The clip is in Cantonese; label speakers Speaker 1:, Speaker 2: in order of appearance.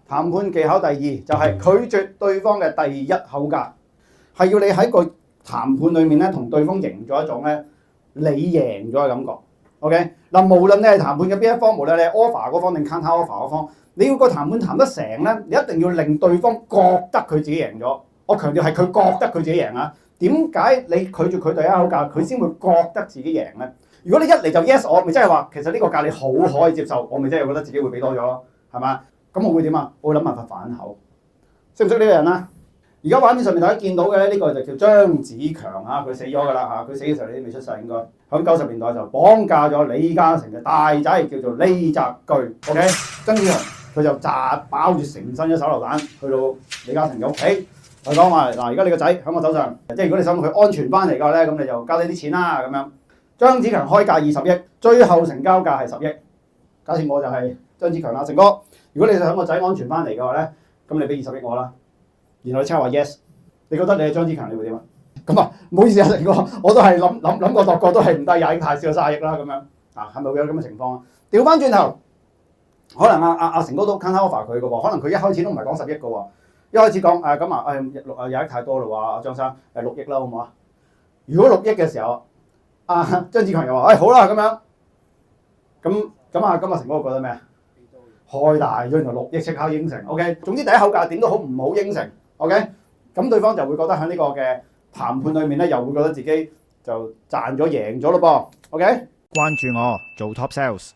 Speaker 1: 談判技巧第二就係拒絕對方嘅第一口價，係要你喺個談判裏面咧，同對方營造一種咧你贏咗嘅感覺。OK 嗱，無論你係談判嘅邊一方，無論你係 offer 嗰方定 counter offer 嗰方，你要個談判談得成咧，你一定要令對方覺得佢自己贏咗。我強調係佢覺得佢自己贏啊！點解你拒絕佢第一口價，佢先會覺得自己贏咧？如果你一嚟就 yes 我，咪即係話其實呢個價你好可以接受，我咪即係覺得自己會俾多咗咯，係嘛？咁我會點啊？我會諗辦法反口。識唔識呢個人啊？而家畫面上面大家見到嘅呢個就叫張子強啊，佢死咗㗎啦嚇，佢死嘅時候你都未出世應該。喺90年代就綁架咗李嘉誠嘅大仔叫做李澤鉅 ，OK？ 張子強佢就包住成身嘅手榴彈去到李嘉誠嘅屋企，佢講話嗱，而家你個仔喺我手上，即係如果你想佢安全翻嚟嘅話咧，咁你就交低啲錢啦咁樣。張子強開價20億，最後成交價係10億。假設我就係張子強啦，成哥，如果你想個仔安全翻嚟嘅話咧，咁你俾20億我啦。然後你即刻話 yes， 你覺得你係張子強，你會點啊？咁啊，唔好意思啊，成哥，我都係諗過度過，都係唔低20億太少30億啦咁樣啊，係咪會有咁嘅情況啊？調翻轉頭，可能阿成哥都 counter offer 佢嘅喎，可能佢一開始都唔係講10億嘅喎，一開始講20億太多啦喎，阿張生6億啦好唔好啊？如果6億嘅時候，張子強又話好啦咁樣，咁啊成哥覺得咩啊？開大咗，原來6億即刻應承 ，OK。總之第一口價點都好唔好應承 ，OK。咁對方就會覺得喺呢個嘅談判裏面咧，又會覺得自己就賺咗贏咗咯噃，OK。
Speaker 2: 關注我做 Top Sales。